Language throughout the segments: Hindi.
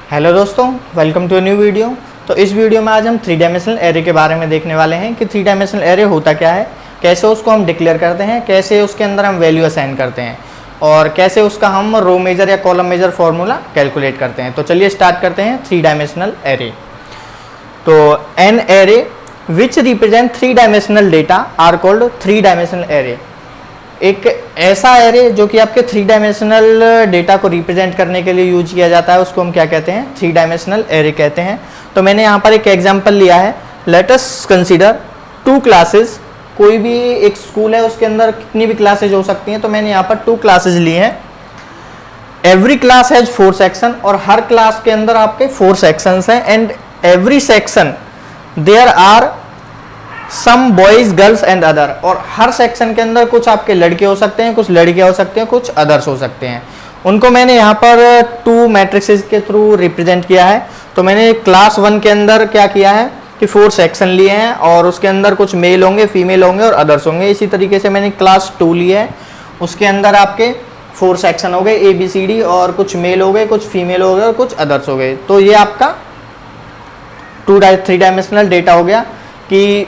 हेलो दोस्तों, वेलकम टू न्यू वीडियो। तो इस वीडियो में आज हम थ्री डायमेंशनल एरे के बारे में देखने वाले हैं कि थ्री डायमेंशनल एरे होता क्या है, कैसे उसको हम डिक्लेयर करते हैं, कैसे उसके अंदर हम वैल्यू असाइन करते हैं और कैसे उसका हम रो मेजर या कॉलम मेजर फॉर्मूला कैलकुलेट करते हैं। तो चलिए स्टार्ट करते हैं थ्री डायमेंशनल एरे। तो an array which represent three dimensional data are called three dimensional array. एक ऐसा एरे जो कि आपके थ्री डायमेंशनल डेटा को रिप्रेजेंट करने के लिए यूज किया जाता है, उसको हम क्या कहते हैं, थ्री डायमेंशनल एरे कहते हैं। तो मैंने यहाँ पर एक एग्जांपल लिया है। Let us consider two classes. कोई भी एक स्कूल है, उसके अंदर कितनी भी क्लासेज हो सकती हैं, तो मैंने यहाँ पर टू क्लासेज ली हैं। एवरी क्लास हैज 4 सेक्शन और हर क्लास के अंदर आपके 4 सेक्शंस हैं and every section there are some boys girls and other. और हर सेक्शन के अंदर कुछ आपके लड़के हो सकते हैं, कुछ लड़कियां हो सकते हैं, कुछ अदर्स हो सकते हैं। उनको मैंने यहाँ पर 2 मैट्रिक्सेस के थ्रू रिप्रेजेंट किया है। तो मैंने क्लास 1 के अंदर क्या किया है कि 4 सेक्शन लिए हैं और उसके अंदर कुछ मेल होंगे, फीमेल होंगे और अदर्स होंगे। इसी तरीके से मैंने क्लास 2 लिया है, उसके अंदर आपके 4 सेक्शन हो गए ABCD और कुछ मेल हो गए, कुछ फीमेल हो गए और कुछ अदर्स हो गए। तो ये आपका थ्री डायमेंशनल डेटा हो गया कि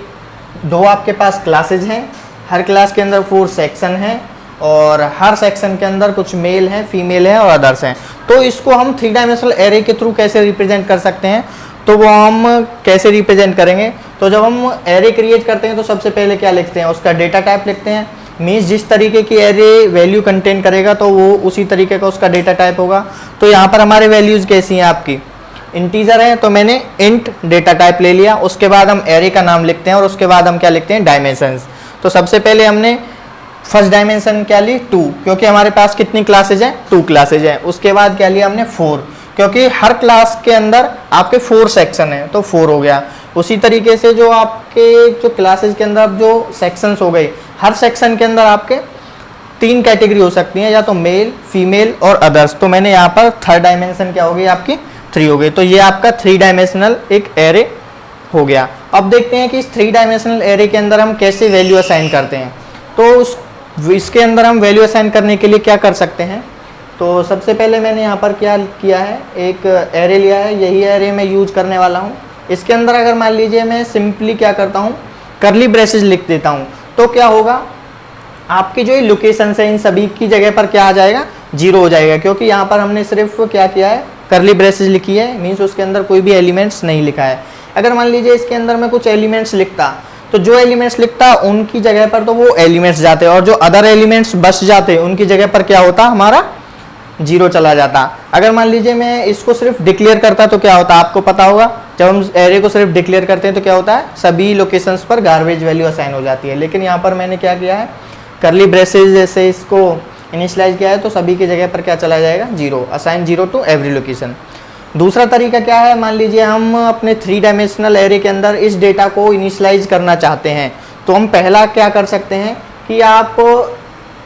2 आपके पास क्लासेज हैं, हर क्लास के अंदर 4 सेक्शन हैं और हर सेक्शन के अंदर कुछ मेल हैं, फीमेल हैं और अदर्स हैं। तो इसको हम थ्री डायमेंशनल एरे के थ्रू कैसे रिप्रेजेंट कर सकते हैं, तो वो हम कैसे रिप्रेजेंट करेंगे। तो जब हम एरे क्रिएट करते हैं तो सबसे पहले क्या लिखते हैं, उसका डेटा टाइप लिखते हैं। मीन्स जिस तरीके की एरे वैल्यू कंटेन करेगा तो वो उसी तरीके का उसका डेटा टाइप होगा। तो यहाँ पर हमारे वैल्यूज़ कैसी हैं, आपकी इंटीजर है, तो मैंने इंट डेटा टाइप ले लिया। उसके बाद हम एरे का नाम लिखते हैं और उसके बाद हम क्या लिखते हैं, डायमेंशंस। तो सबसे पहले हमने फर्स्ट डायमेंशन क्या ली, 2, क्योंकि हमारे पास कितनी क्लासेज हैं, 2 क्लासेज हैं। उसके बाद क्या लिया हमने 4, क्योंकि हर क्लास के अंदर आपके 4 सेक्शन हैं, तो 4 हो गया। उसी तरीके से जो आपके जो क्लासेज के अंदर जो सेक्शंस हो गए, हर सेक्शन के अंदर आपके 3 कैटेगरी हो सकती हैं, या तो मेल, फीमेल और अदर्स। तो मैंने यहाँ पर थर्ड डायमेंशन क्या हो गई, आपकी 3 हो गई। तो ये आपका थ्री डायमेंशनल एक एरे हो गया। अब देखते हैं कि इस थ्री डायमेंशनल एरे के अंदर हम कैसे वैल्यू असाइन करते हैं। तो इसके अंदर हम वैल्यू असाइन करने के लिए क्या कर सकते हैं। तो सबसे पहले मैंने यहाँ पर क्या किया है, एक एरे लिया है, यही एरे मैं यूज करने वाला हूँ। इसके अंदर अगर मान लीजिए मैं सिंपली क्या करता हूँ, करली ब्रेसेस लिख देता हूँ, तो क्या होगा, आपकी जो ये लोकेशन है इन सभी की जगह पर क्या आ जाएगा, 0 हो जाएगा, क्योंकि यहाँ पर हमने सिर्फ क्या किया है, करली ब्रेसेस लिखी है। मीन्स उसके अंदर कोई भी एलिमेंट्स नहीं लिखा है। अगर मान लीजिए इसके अंदर मैं कुछ एलिमेंट्स लिखता, तो जो एलिमेंट्स लिखता उनकी जगह पर तो वो एलिमेंट्स जाते और जो अदर एलिमेंट्स बच जाते उनकी जगह पर क्या होता, हमारा 0 चला जाता। अगर मान लीजिए मैं इसको सिर्फ डिक्लेयर करता तो क्या होता, आपको पता होगा, जब हम एरे को सिर्फ डिक्लेयर करते हैं तो क्या होता है, सभी लोकेशंस पर गार्बेज वैल्यू असाइन हो जाती है। लेकिन यहाँ पर मैंने क्या किया है, करली ब्रेसेस जैसे इसको इनिशियलाइज किया है, तो सभी की जगह पर क्या चला जाएगा, 0, असाइन 0 टू एवरी लोकेशन। दूसरा तरीका क्या है, मान लीजिए हम अपने थ्री डायमेंशनल एरे के अंदर इस डेटा को इनिशियलाइज करना चाहते हैं, तो हम पहला क्या कर सकते हैं कि आप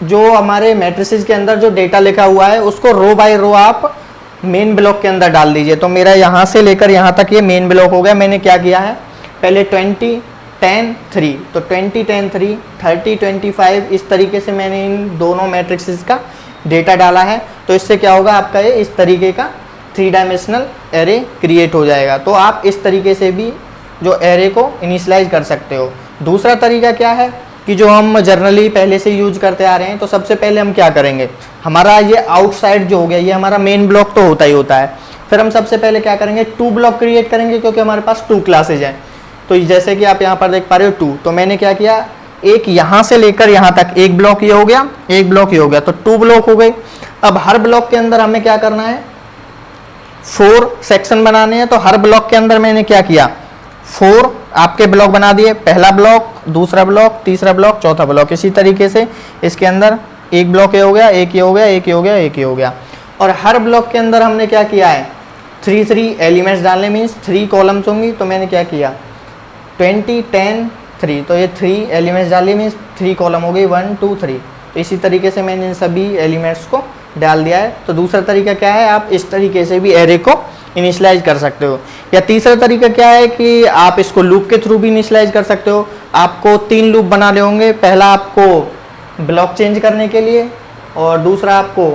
जो हमारे मैट्रिसेस के अंदर जो डेटा लिखा हुआ है उसको रो बाय रो आप मेन ब्लॉक के अंदर डाल दीजिए। तो मेरा यहाँ से लेकर यहाँ तक ये मेन ब्लॉक हो गया। मैंने क्या किया है, पहले 20, 10, 3, तो 20, 10, 3, 30, 25, इस तरीके से मैंने इन दोनों मैट्रिक्सेस का डेटा डाला है। तो इससे क्या होगा, आपका ये इस तरीके का थ्री डायमेंशनल एरे क्रिएट हो जाएगा। तो आप इस तरीके से भी जो एरे को इनिशियलाइज कर सकते हो। दूसरा तरीका क्या है कि जो हम जनरली पहले से यूज करते आ रहे हैं, तो सबसे पहले हम क्या करेंगे, हमारा ये आउटसाइड जो हो गया, ये हमारा मेन ब्लॉक तो होता ही होता है। फिर हम सबसे पहले क्या करेंगे, 2 ब्लॉक क्रिएट करेंगे, क्योंकि हमारे पास 2 क्लासेज हैं। तो जैसे कि आप यहाँ पर देख पा रहे हो 2, तो मैंने क्या किया, एक यहाँ से लेकर यहाँ तक एक ब्लॉक ये हो गया, एक ब्लॉक ये हो गया, तो 2 ब्लॉक हो गए। अब हर ब्लॉक के अंदर हमें क्या करना है, 4 सेक्शन बनाने हैं। तो हर ब्लॉक के अंदर मैंने क्या किया, 4 आपके ब्लॉक बना दिए, पहला ब्लॉक, दूसरा ब्लॉक, तीसरा ब्लॉक, चौथा ब्लॉक। इसी तरीके से इसके अंदर एक ब्लॉक ये हो गया, एक ये हो गया, एक ये हो गया, एक ये हो गया। और हर ब्लॉक के अंदर हमने क्या किया है, 3 एलिमेंट्स डालने, मीन्स 3 कॉलम्स होंगी। तो मैंने क्या किया, 20, 10, 3, तो ये 3 एलिमेंट्स डाली, मीन्स 3 कॉलम हो गई, 1, 2, 3। तो इसी तरीके से मैंने इन सभी एलिमेंट्स को डाल दिया है। तो दूसरा तरीका क्या है, आप इस तरीके से भी एरे को इनिशियलाइज कर सकते हो। या तीसरा तरीका क्या है कि आप इसको लूप के थ्रू भी इनिशियलाइज कर सकते हो। आपको 3 लूप बनाने होंगे, पहला आपको ब्लॉक चेंज करने के लिए और दूसरा आपको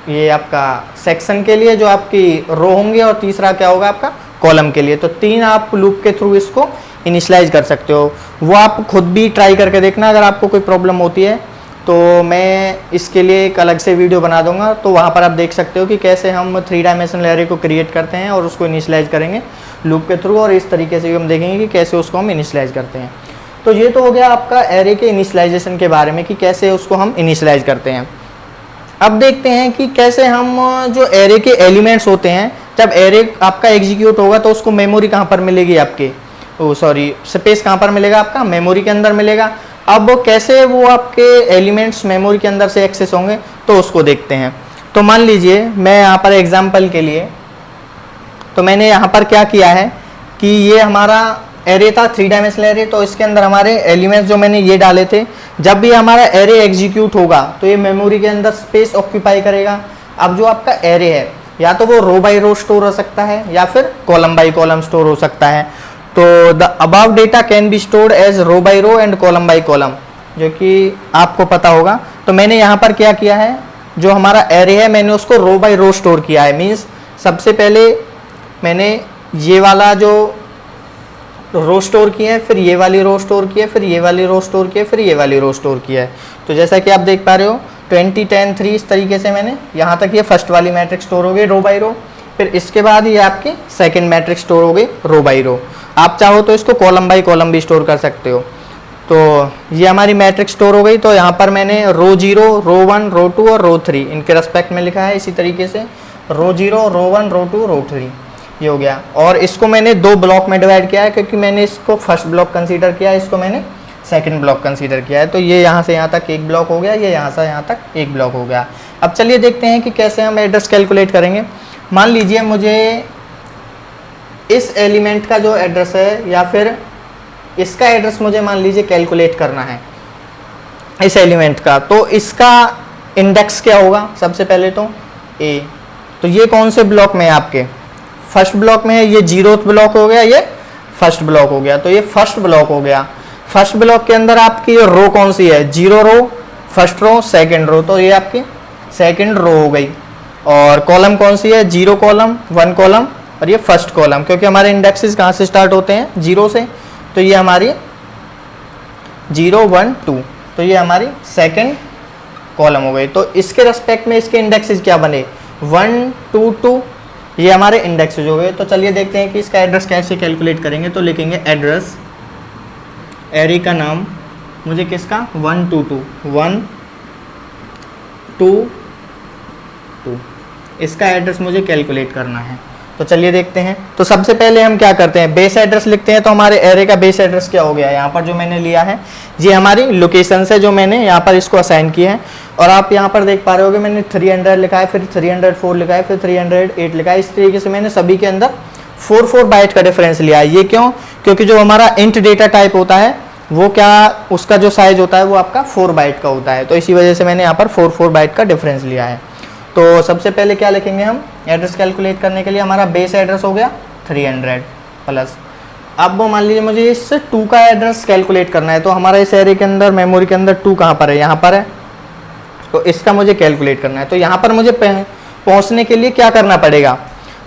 ये आपका सेक्शन के लिए जो आपकी रो होंगे, और तीसरा क्या होगा आपका कॉलम के लिए। तो 3 आप लूप के थ्रू इसको इनिशियलाइज कर सकते हो। वो आप खुद भी ट्राई करके देखना, अगर आपको कोई प्रॉब्लम होती है तो मैं इसके लिए एक अलग से वीडियो बना दूंगा, तो वहाँ पर आप देख सकते हो कि कैसे हम 3 डायमेंशनल एरे को क्रिएट करते हैं और उसको इनिशियलाइज करेंगे लूप के थ्रू, और इस तरीके से भी हम देखेंगे कि कैसे उसको हम इनिशियलाइज करते हैं। तो ये तो हो गया आपका एरे के इनिशियलाइजेशन के बारे में कि कैसे उसको हम इनिशियलाइज करते हैं। अब देखते हैं कि कैसे हम जो एरे के एलिमेंट्स होते हैं, जब एरे आपका एग्जीक्यूट होगा तो उसको मेमोरी कहाँ पर मिलेगी आपके, स्पेस कहाँ पर मिलेगा आपका, मेमोरी के अंदर मिलेगा। अब कैसे वो आपके एलिमेंट्स मेमोरी के अंदर से एक्सेस होंगे तो उसको देखते हैं। तो मान लीजिए मैं यहाँ पर एग्जांपल के लिए, तो मैंने यहाँ पर क्या किया है कि ये हमारा एरे था 3 डायमेंशनल एरे, तो इसके अंदर हमारे एलिमेंट्स जो मैंने ये डाले थे, जब भी हमारा एरे एग्जीक्यूट होगा तो ये मेमोरी के अंदर स्पेस ऑक्यूपाई करेगा। अब जो आपका एरे है या तो वो रो बाई रो स्टोर हो सकता है या फिर कॉलम बाई कॉलम स्टोर हो सकता है। तो the above data can be stored as row by row and column by column, जो कि आपको पता होगा। तो मैंने यहाँ पर क्या किया है, जो हमारा एरे है मैंने उसको रो बाई रो स्टोर किया है। मीन्स सबसे पहले मैंने ये वाला जो रो स्टोर किया है, फिर ये वाली रो स्टोर की है, फिर ये वाली रो स्टोर की है, फिर ये वाली रो स्टोर किया है। तो जैसा कि आप देख पा रहे हो 20 10 3 इस तरीके से मैंने यहाँ तक ये फर्स्ट वाली मैट्रिक्स स्टोर हो गई रो बाई रो, फिर इसके बाद ये आपकी सेकंड मैट्रिक्स स्टोर हो गई रो बाई रो। आप चाहो तो इसको कॉलम बाई कॉलम भी स्टोर कर सकते हो। तो ये हमारी मैट्रिक्स स्टोर हो गई। तो यहाँ पर मैंने रो 0, रो 1, रो 2 और रो 3 इनके रेस्पेक्ट में लिखा है। इसी तरीके से रो 0, रो 1, रो 2, रो 3 ये हो गया। और इसको मैंने 2 ब्लॉक में डिवाइड किया है, क्योंकि मैंने इसको फर्स्ट ब्लॉक कंसीडर किया है, इसको मैंने सेकंड ब्लॉक कंसीडर किया है। तो ये यहाँ से यहाँ तक एक ब्लॉक हो गया, ये यहाँ से यहाँ तक एक ब्लॉक हो गया। अब चलिए देखते हैं कि कैसे हम एड्रेस कैलकुलेट करेंगे। मान लीजिए मुझे इस एलिमेंट का जो एड्रेस है या फिर इसका एड्रेस मुझे मान लीजिए कैलकुलेट करना है इस एलिमेंट का, तो इसका इंडेक्स क्या होगा। सबसे पहले तो ए, तो ये कौन से ब्लॉक में है आपके, फर्स्ट ब्लॉक में है। ये 0th ब्लॉक हो गया, ये फर्स्ट ब्लॉक हो गया। तो ये फर्स्ट ब्लॉक हो गया। फर्स्ट ब्लॉक के अंदर आपकी रो कौन सी है, 0 रो, फर्स्ट रो, सेकंड रो, तो ये आपकी सेकंड रो हो गई। और कॉलम कौन सी है, 0 कॉलम, 1 कॉलम और ये फर्स्ट कॉलम, क्योंकि हमारे इंडेक्सेस कहाँ से स्टार्ट होते हैं, 0 से। तो ये हमारी 0 1 2, तो ये हमारी सेकंड कॉलम हो गई। तो इसके रेस्पेक्ट में इसके इंडेक्सेस क्या बने, 1 2 2, ये हमारे इंडेक्सेस हो गए। तो चलिए देखते हैं कि इसका एड्रेस कैसे कैलकुलेट करेंगे। तो लिखेंगे एड्रेस, एरे का नाम मुझे किसका, 1 2 2, 1 2 2, इसका एड्रेस मुझे कैलकुलेट करना है। तो चलिए देखते हैं। तो सबसे पहले हम क्या करते हैं, बेस एड्रेस लिखते हैं। तो हमारे एरे का बेस एड्रेस क्या हो गया, यहाँ पर जो मैंने लिया है ये हमारी लोकेशन से जो मैंने यहाँ पर इसको असाइन किया है। और आप यहाँ पर देख पा रहे होगे मैंने 300 लिखा है, फिर 304 लिखा है, फिर 308 लिखा है। इस तरीके से मैंने सभी के अंदर 4 बाइट का डिफरेंस लिया है। ये क्यों, क्योंकि जो हमारा इंट डेटा टाइप होता है वो क्या, उसका जो साइज होता है वो आपका 4 बाइट का होता है। तो इसी वजह से मैंने यहाँ पर 4 बाइट का डिफरेंस लिया है। तो सबसे पहले क्या लिखेंगे हम एड्रेस कैलकुलेट करने के लिए, हमारा बेस एड्रेस हो गया 300 प्लस। अब मान लीजिए मुझे इस 2 का एड्रेस कैलकुलेट करना है। तो हमारा इस एरे के अंदर मेमोरी के अंदर 2 कहाँ पर है, यहाँ पर है। तो इसका मुझे कैलकुलेट करना है। तो यहाँ पर मुझे पहुँचने के लिए क्या करना पड़ेगा,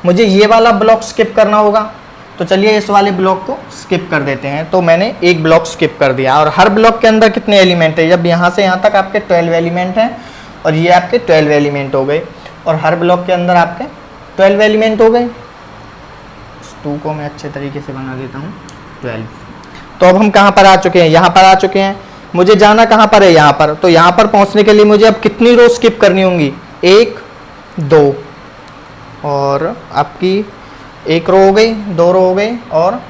मुझे ये वाला ब्लॉक स्किप करना होगा। तो चलिए इस वाले ब्लॉक को स्किप कर देते हैं। तो मैंने एक ब्लॉक स्किप कर दिया। और हर ब्लॉक के अंदर कितने एलिमेंट है, जब यहाँ से यहाँ तक आपके 12 एलिमेंट हैं और ये आपके 12 एलिमेंट हो गए। और हर ब्लॉक के अंदर आपके 12 एलिमेंट हो गए। 2 को मैं अच्छे तरीके से बना देता हूँ 12। तो अब हम कहाँ पर आ चुके हैं, यहाँ पर आ चुके हैं। मुझे जाना कहाँ पर है, यहाँ पर। तो यहाँ पर पहुँचने के लिए मुझे अब कितनी रो स्किप करनी होंगी, 1 2, और आपकी 1 रो हो गई, 2 रो हो गई और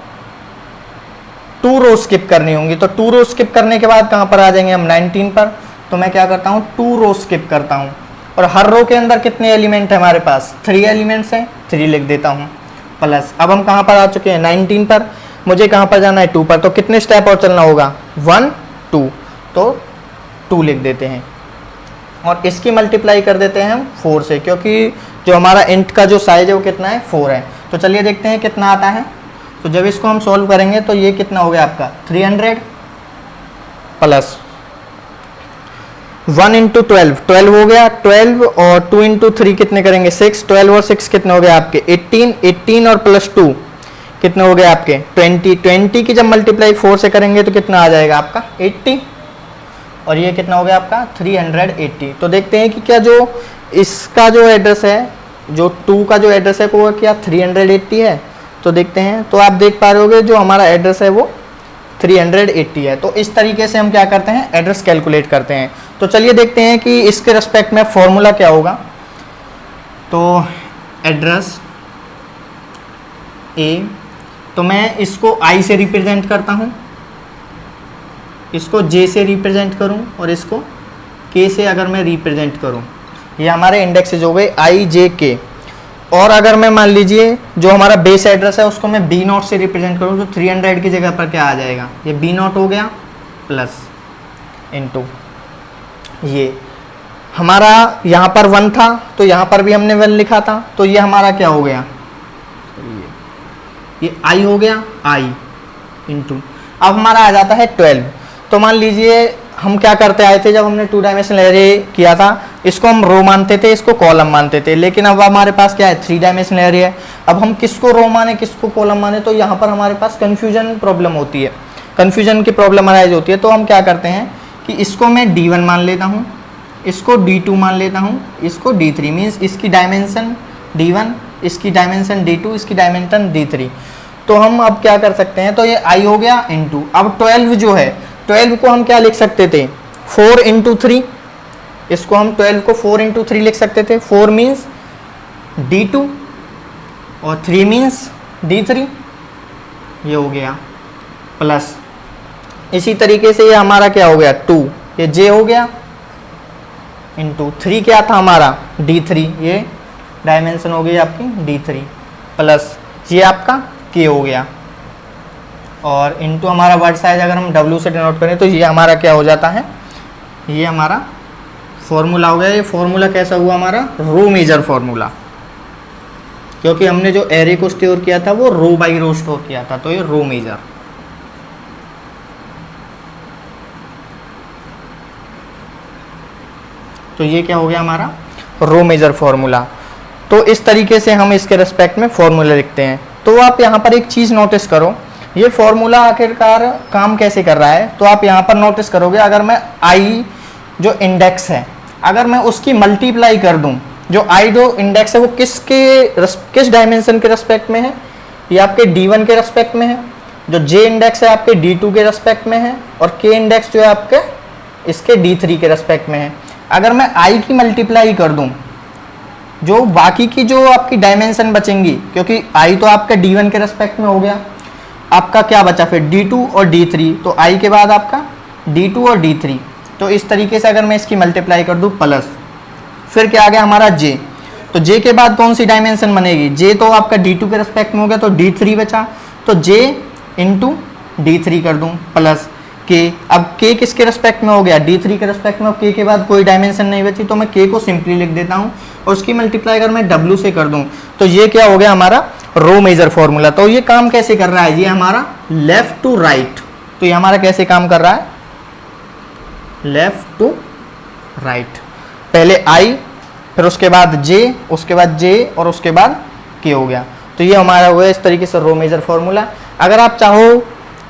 2 रो स्किप करनी होंगी। तो 2 रो स्किप करने के बाद कहाँ पर आ जाएंगे हम, 19 पर। तो मैं क्या करता हूँ, 2 रो स्किप करता हूँ। और हर रो के अंदर कितने एलिमेंट है हमारे पास, 3 एलिमेंट्स हैं, 3 लिख देता हूँ प्लस। अब हम कहाँ पर आ चुके हैं, 19 पर। मुझे कहाँ पर जाना है, 2 पर। तो कितने स्टेप और चलना होगा, 1 2, तो 2 लिख देते हैं। और इसकी मल्टीप्लाई कर देते हैं हम 4 से, क्योंकि जो हमारा इंट का जो साइज है वो कितना है, 4 है। तो चलिए देखते हैं कितना आता है। तो जब इसको हम सॉल्व करेंगे तो ये कितना हो गया आपका, 300 प्लस 1 इंटू 12, 12 हो गया, 12 और 2 इंटू 3 कितने करेंगे 6, 12 और 6 कितने हो गए आपके 18, 18 और प्लस 2 कितने हो गए आपके 20, 20 की जब मल्टीप्लाई 4 से करेंगे तो कितना आ जाएगा आपका 80, और ये कितना हो गया आपका 380। तो देखते हैं कि क्या जो इसका जो एड्रेस है, जो 2 का जो एड्रेस है वो क्या 380 है। तो देखते हैं, तो आप देख पा रहे होगे जो हमारा एड्रेस है वो 380 है। तो इस तरीके से हम क्या करते हैं एड्रेस कैलकुलेट करते हैं। तो चलिए देखते हैं कि इसके रिस्पेक्ट में फॉर्मूला क्या होगा। तो एड्रेस ए, तो मैं इसको आई से रिप्रेजेंट करता हूँ, इसको जे से रिप्रेजेंट करूँ और इसको के से अगर मैं रिप्रेजेंट करूँ, ये हमारे इंडेक्सेज हो गए आई जे के। और अगर मैं मान लीजिए जो हमारा बेस एड्रेस है उसको मैं बी नोट से रिप्रेजेंट करूँ तो 300 की जगह पर क्या आ जाएगा, ये बी नोट हो गया प्लस इनटू ये हमारा यहाँ पर 1 था तो यहाँ पर भी हमने 1 लिखा था, तो ये हमारा क्या हो गया, ये आई हो गया आई इंटू, अब हमारा आ जाता है 12। तो मान लीजिए हम क्या करते आए थे जब हमने 2 डायमेंशनल एरे किया था, इसको हम रो मानते थे, इसको कॉलम मानते थे, लेकिन अब हमारे पास क्या है 3 डायमेंशनल एरे है। अब हम किसको रो माने किसको कॉलम माने, तो यहाँ पर हमारे पास कन्फ्यूजन प्रॉब्लम होती है, कन्फ्यूजन की प्रॉब्लम अराइज होती है। तो हम क्या करते हैं कि इसको मैं D1 मान लेता हूँ, इसको D2 मान लेता हूँ, इसको D3, मीन्स इसकी डायमेंशन D1, इसकी डायमेंशन D2, इसकी डायमेंशन D3। तो हम अब क्या कर सकते हैं, तो ये आई हो गया इंटू, अब 12 जो है 12 को हम क्या लिख सकते थे 4 इंटू 3, इसको हम 12 को 4 इंटू 3 लिख सकते थे। 4 मीन्स D2 और 3 मीन्स D3, ये हो गया प्लस, इसी तरीके से ये हमारा क्या हो गया 2, ये J हो गया इंटू 3 क्या था हमारा D3, ये डायमेंशन हो गई आपकी D3 प्लस ये आपका K हो गया, और इनटू हमारा वर्ड साइज अगर हम W से डिनोट करें तो ये हमारा क्या हो जाता है, ये हमारा फॉर्मूला हो गया। ये फॉर्मूला कैसा हुआ हमारा रो मेजर फॉर्मूला, क्योंकि हमने जो एरे को स्टोर किया था वो रो बाई रो स्टोर किया था, तो ये रो मेजर। तो ये क्या हो गया हमारा रो मेजर फॉर्मूला। तो इस तरीके से हम इसके रिस्पेक्ट में फॉर्मूला लिखते हैं। तो आप यहाँ पर एक चीज़ नोटिस करो, ये फॉर्मूला आखिरकार काम कैसे कर रहा है। तो आप यहाँ पर नोटिस करोगे अगर मैं आई जो इंडेक्स है अगर मैं उसकी मल्टीप्लाई कर दूँ, जो आई जो इंडेक्स है वो किस डायमेंशन के रेस्पेक्ट में है, ये आपके D1 के रेस्पेक्ट में है, जो J इंडेक्स है आपके D2 के रेस्पेक्ट में है, और K इंडेक्स जो है आपके इसके D3 के रेस्पेक्ट में है। अगर मैं आई की मल्टीप्लाई कर दूँ, जो बाकी की जो आपकी डायमेंशन बचेंगी, क्योंकि आई तो आपका D1 के रेस्पेक्ट में हो गया, आपका क्या बचा फिर D2 और D3, तो आई के बाद आपका D2 और D3। तो इस तरीके से अगर मैं इसकी मल्टीप्लाई कर दूँ प्लस, फिर क्या आ गया हमारा J, तो J के बाद कौन सी डायमेंशन बनेगी, J तो आपका D2 के रेस्पेक्ट में हो गया तो D3 बचा, तो J इंटू D3 कर दूँ प्लस K। अब K किसके रेस्पेक्ट में हो गया D3 के रेस्पेक्ट में, K के बाद कोई डायमेंशन नहीं बची तो मैं K को सिंपली लिख देता हूँ, और उसकी मल्टीप्लाई अगर मैं W से कर दूँ तो ये क्या हो गया हमारा रो मेजर फॉर्मूला। तो ये काम कैसे कर रहा है, ये हमारा लेफ्ट टू राइट, तो ये हमारा कैसे काम कर रहा है लेफ्ट टू राइट, पहले I फिर उसके बाद J, उसके बाद J और उसके बाद K हो गया। तो ये हमारा हुआ इस तरीके से रो मेजर फॉर्मूला। अगर आप चाहो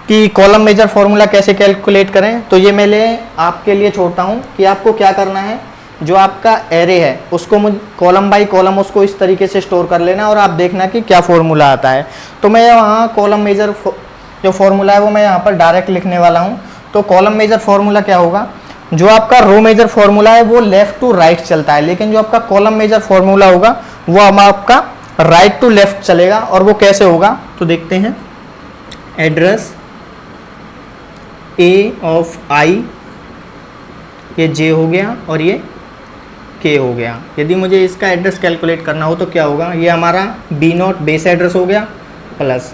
कि कॉलम मेजर फॉर्मूला कैसे कैलकुलेट करें तो ये मैं आपके लिए छोड़ता हूँ कि आपको क्या करना है, जो आपका एरे है उसको कॉलम बाई कॉलम उसको इस तरीके से स्टोर कर लेना और आप देखना कि क्या फॉर्मूला आता है। तो मैं वहाँ कॉलम मेजर जो फॉर्मूला है वो मैं यहाँ पर डायरेक्ट लिखने वाला हूँ। तो कॉलम मेजर फॉर्मूला क्या होगा, जो आपका रो मेजर फॉर्मूला है वो लेफ्ट टू राइट चलता है, लेकिन जो आपका कॉलम मेजर फॉर्मूला होगा वो आपका राइट टू लेफ्ट चलेगा। और वो कैसे होगा तो देखते हैं, एड्रेस ए ऑफ आई, ये J हो गया और ये K हो गया। यदि मुझे इसका एड्रेस कैलकुलेट करना हो तो क्या होगा, ये हमारा B नोट बेस एड्रेस हो गया प्लस,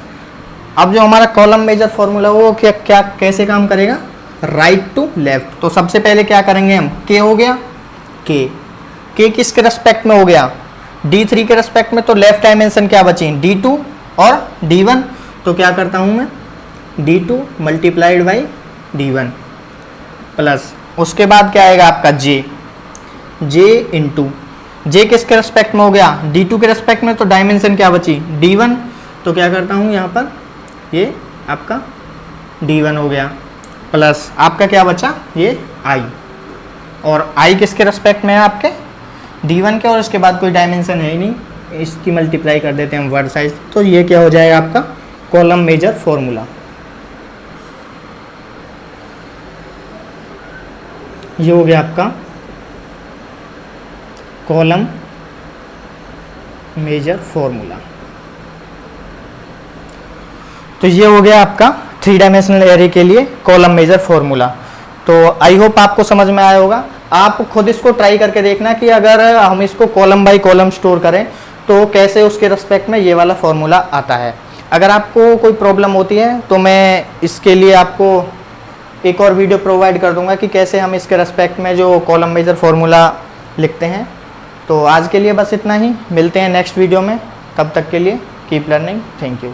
अब जो हमारा कॉलम मेजर फॉर्मूला वो क्या कैसे काम करेगा, राइट टू लेफ्ट। तो सबसे पहले क्या करेंगे हम, K हो गया, K किसके रेस्पेक्ट में हो गया D3 के रेस्पेक्ट में, तो लेफ्ट डायमेंशन क्या बची D2 और D1। तो क्या करता हूँ मैं D2 multiplied by D1 plus उसके बाद क्या आएगा आपका जे इंटू जे किसके रेस्पेक्ट में हो गया, D2 के रेस्पेक्ट में, तो डायमेंशन क्या बची D1, तो क्या करता हूँ यहाँ पर ये आपका D1 हो गया, प्लस आपका क्या बचा ये I, और I किसके रेस्पेक्ट में है आपके D1 के, और इसके बाद कोई डायमेंशन है ही नहीं, इसकी मल्टीप्लाई कर देते हैं हम वर्ड साइज, तो ये क्या हो जाएगा आपका कॉलम मेजर फॉर्मूला। ये हो गया आपका कॉलम मेजर फॉर्मूला। तो ये हो गया आपका 3 डायमेंशनल एरे के लिए कॉलम मेजर फॉर्मूला। तो आई होप आपको समझ में आया होगा। आप खुद इसको ट्राई करके देखना कि अगर हम इसको कॉलम बाय कॉलम स्टोर करें तो कैसे उसके रिस्पेक्ट में ये वाला फॉर्मूला आता है। अगर आपको कोई प्रॉब्लम होती है तो मैं इसके लिए आपको एक और वीडियो प्रोवाइड कर दूंगा कि कैसे हम इसके रिस्पेक्ट में जो कॉलम मेजर फॉर्मूला लिखते हैं। तो आज के लिए बस इतना ही, मिलते हैं नेक्स्ट वीडियो में, तब तक के लिए कीप लर्निंग, थैंक यू।